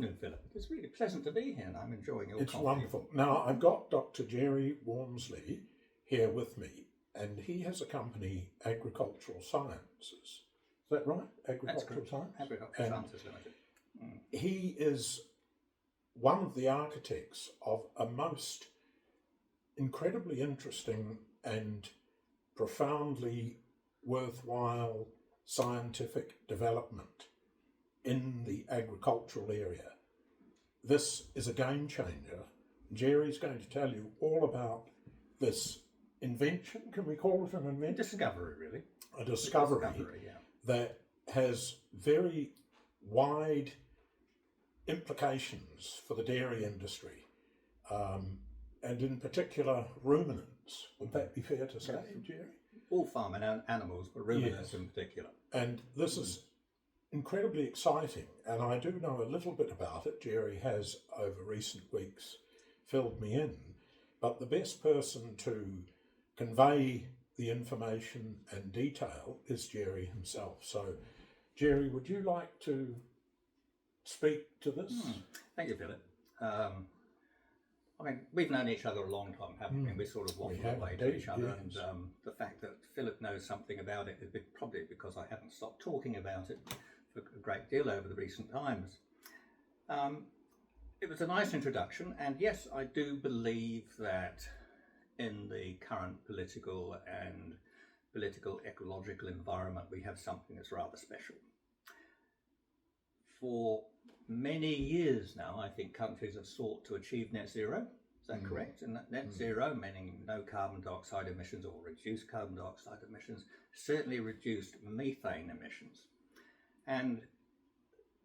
afternoon, Philip. It's really pleasant to be here, and I'm enjoying your It's coffee. wonderful. Now, I've got Dr. Jerry Wormsley here with me, and he has a company, Agricultural Sciences. Is that right? Agricultural Science? Agricultural Sciences Limited. He is one of the architects of a most incredibly interesting and profoundly worthwhile scientific development in the agricultural area. This is a game changer. Jerry's going to tell you all about this invention. Can we call it an invention? Discovery, really. A discovery, yeah. that has very wide implications for the dairy industry, and in particular ruminants. Would that be fair to say, Jerry? All farm animals, but ruminants in particular. And this is incredibly exciting, and I do know a little bit about it. Jerry has, over recent weeks, filled me in, but the best person to convey the information and detail is Jerry himself. So, Jerry, would you like to speak to this? Thank you, Philip. I mean, we've known each other a long time, haven't we? We sort of waffle away to each other, yes. and the fact that Philip knows something about it is probably because I haven't stopped talking about it for a great deal over the recent times. It was a nice introduction, and yes, I do believe that in the current political ecological environment, we have something that's rather special. For many years now, I think countries have sought to achieve net zero. Is that correct? And net zero, meaning no carbon dioxide emissions or reduced carbon dioxide emissions, certainly reduced methane emissions. And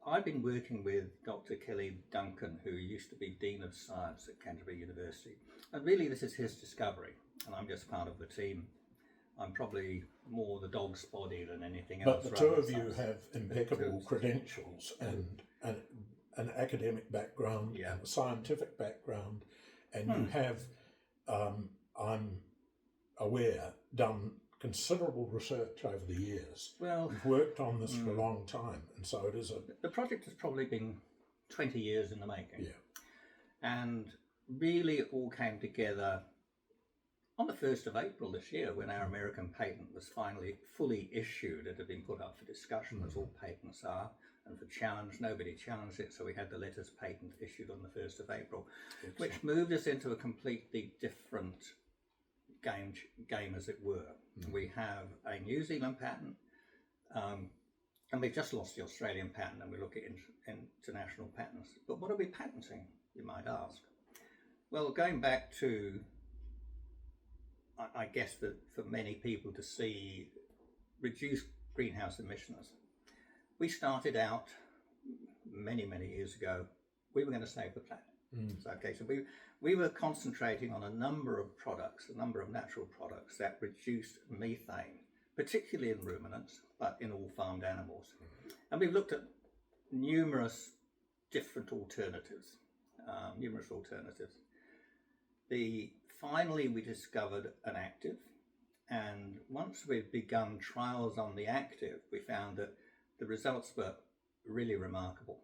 I've been working with Dr. Kelly Duncan, who used to be Dean of Science at Canterbury University. And really this is his discovery, and I'm just part of the team. I'm probably more the dog's body than anything else. But the two of you have impeccable credentials and an academic background and a scientific background, and you have, I'm aware, done considerable research over the years. Well, you've worked on this for a long time, and so it is the project has probably been 20 years in the making. Yeah. And really it all came together on the 1st of April this year, when our American patent was finally fully issued. It had been put up for discussion, as all patents are, and for challenge. Nobody challenged it, so we had the letters patent issued on the 1st of April, which moved us into a completely different game, as it were. We have a New Zealand patent, and we've just lost the Australian patent, and we look at international patents. But what are we patenting, you might ask? Well, going back to, I guess that for many people to see reduced greenhouse emissions, we started out many years ago, we were going to save the planet. So, okay, so we were concentrating on a number of products, a number of natural products that reduced methane, particularly in ruminants, but in all farmed animals. And we've looked at numerous different alternatives, Finally, we discovered an active, and once we've begun trials on the active, we found that the results were really remarkable.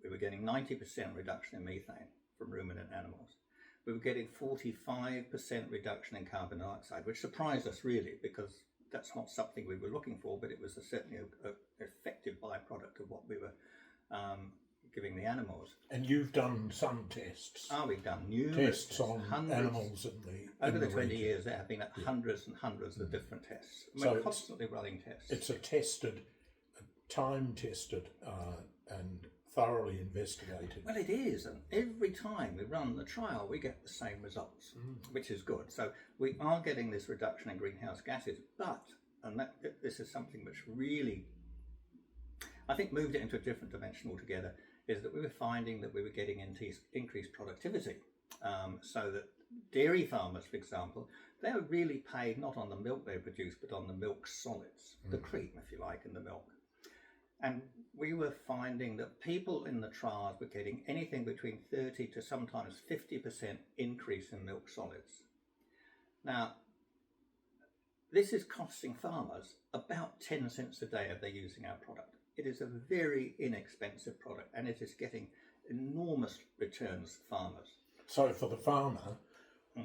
We were getting 90% reduction in methane from ruminant animals. We were getting 45% reduction in carbon dioxide, which surprised us really, because that's not something we were looking for, but it was certainly an effective byproduct of what we were giving the animals. And you've done some tests. We've done numerous tests on animals in the over the 20 region. years. There have been hundreds and hundreds of different tests. So we're constantly running tests. It's a time-tested, and thoroughly investigated. Well, it is, and every time we run the trial, we get the same results, which is good. So we are getting this reduction in greenhouse gases, but, and this is something which really, I think, moved it into a different dimension altogether, is that we were finding that we were getting increased productivity. So that dairy farmers, for example, they were really paid not on the milk they produce, but on the milk solids, the cream, if you like, in the milk. And we were finding that people in the trials were getting anything between 30 to sometimes 50% increase in milk solids. Now, this is costing farmers about 10 cents a day if they're using our product. it is a very inexpensive product, and it is getting enormous returns for farmers. So for the farmer,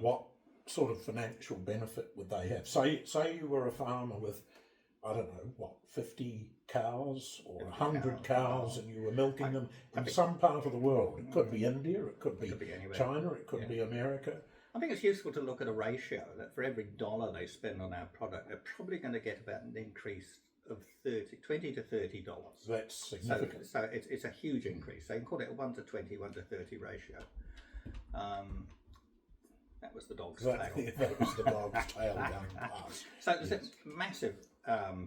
what sort of financial benefit would they have? Say you were a farmer with, I don't know, what, 50 cows or 100 cows, and you were milking them in some part of the world. It could be India, it could be China, it could be America. I think it's useful to look at a ratio that for every dollar they spend on our product, they're probably going to get about an increase of $20 to $30. That's significant. So it's a huge increase. So you can call it a 1 to 20, 1 to 30 ratio. That was the dog's tail. That was the dog's tail going past. So there's a massive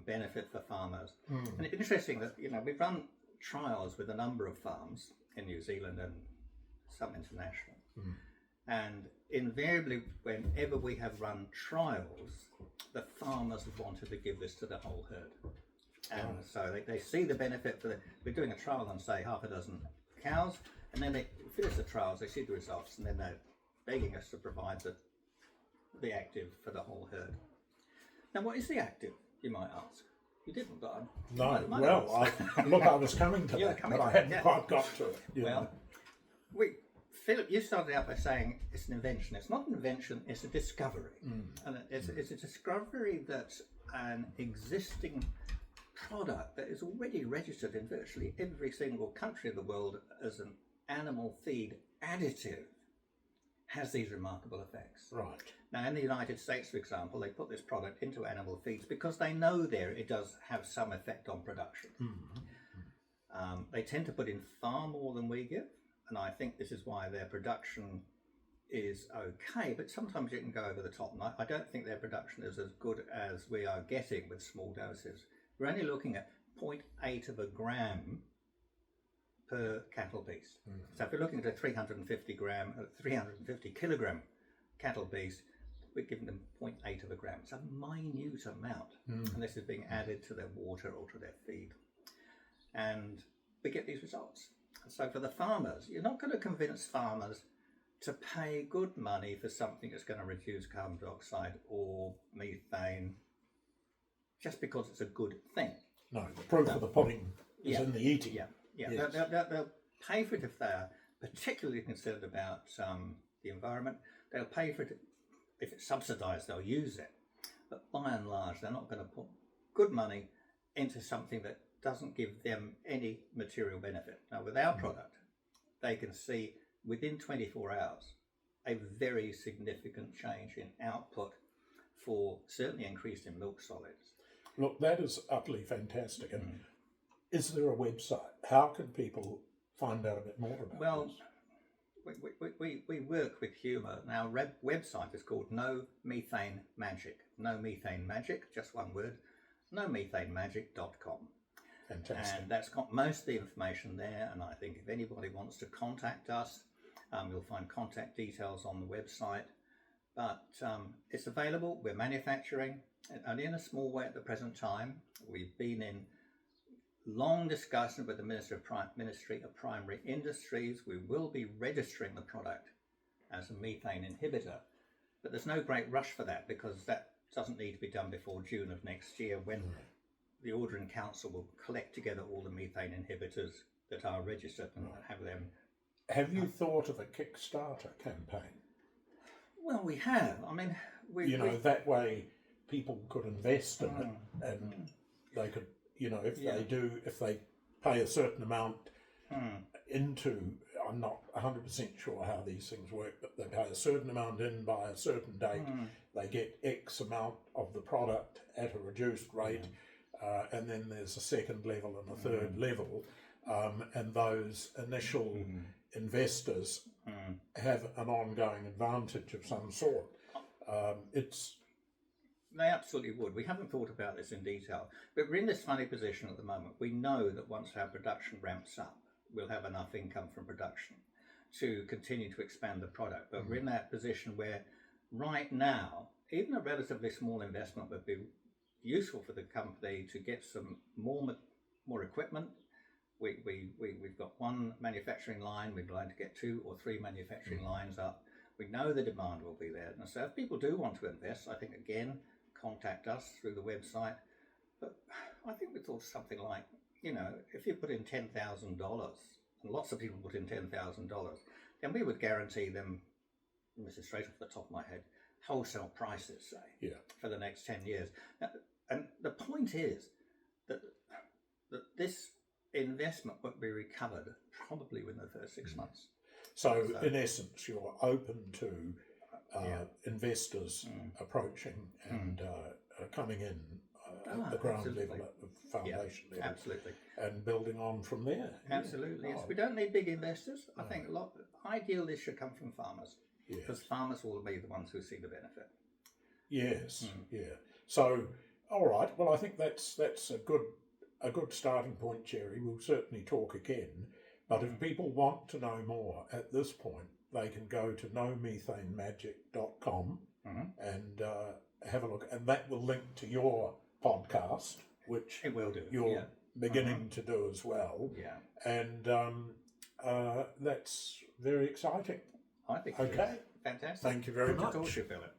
benefit for farmers. And it's interesting that, we've run trials with a number of farms in New Zealand and some international. And invariably, whenever we have run trials, the farmers have wanted to give this to the whole herd. And so they see the benefit we're doing a trial on, say, half a dozen cows, and then they finish the trials, they see the results, and then they're begging us to provide the active for the whole herd. Now, what is the active, you might ask? You didn't, but I was coming to that, but I hadn't quite got to it. Philip, you started out by saying it's an invention. It's not an invention, it's a discovery. And it's a discovery that's an existing product that is already registered in virtually every single country of the world as an animal feed additive, has these remarkable effects. Right. Now, in the United States, for example, they put this product into animal feeds because they know it does have some effect on production. They tend to put in far more than we give, and I think this is why their production is okay, but sometimes you can go over the top. And I don't think their production is as good as we are getting with small doses. We're only looking at 0.8 of a gram per cattle piece. So if we're looking at a 350 kilogram cattle piece, we're giving them 0.8 of a gram. It's a minute amount, and this is being added to their water or to their feed, and we get these results. So for the farmers, you're not going to convince farmers to pay good money for something that's going to reduce carbon dioxide or methane just because it's a good thing. No, the proof of the pudding is in the eating. Yes. They'll pay for it if they're particularly concerned about the environment. They'll pay for it if it's subsidised, they'll use it. But by and large, they're not going to put good money into something that doesn't give them any material benefit. Now, with our product, they can see within 24 hours a very significant change in output for certainly increase in milk solids. Look, that is utterly fantastic. And is there a website? How can people find out a bit more about this? We work with humour. Now, our website is called No Methane Magic. No Methane Magic, just one word, nomethanemagic.com. Fantastic. And that's got most of the information there. And I think if anybody wants to contact us, you'll find contact details on the website. But it's available. We're manufacturing, only in a small way at the present time. We've been in long discussion with the Ministry of Primary Industries. We will be registering the product as a methane inhibitor, but there's no great rush for that because that doesn't need to be done before June of next year, when the Ordering Council will collect together all the methane inhibitors that are registered and have them. Have you thought of a Kickstarter campaign? Well, we have. I mean, that way people could invest in it, and they could, if they pay a certain amount into, I'm not 100% sure how these things work, but they pay a certain amount in by a certain date, they get X amount of the product at a reduced rate, and then there's a second level and a third level, and those initial investors have an ongoing advantage of some sort. They absolutely would. We haven't thought about this in detail, but we're in this funny position at the moment. We know that once our production ramps up, we'll have enough income from production to continue to expand the product. But we're in that position where right now, even a relatively small investment would be useful for the company to get some more equipment. We've got one manufacturing line. We'd like to get 2 or 3 manufacturing lines up. We know the demand will be there. And so if people do want to invest, I think, again, contact us through the website. But I think we thought something like you know, if you put in $10,000, and lots of people put in $10,000, then we would guarantee them, this is straight off the top of my head, wholesale prices, say, for the next 10 years. And the point is that this investment won't be recovered probably within the first 6 months. So in essence, you're open to investors approaching and coming in at the ground level, at the foundation level. Absolutely. And building on from there. Absolutely. Yes. We don't need big investors. I think ideally this should come from farmers. Because farmers will be the ones who see the benefit. Yes, So, all right. Well, I think that's a good starting point, Jerry. We'll certainly talk again. But if people want to know more at this point, they can go to nomethanemagic.com and have a look. And that will link to your podcast, which it will do. You're beginning to do as well. Yeah. And that's very exciting. I think okay. Fantastic. Thank you very much. Good to talk to you, Philip.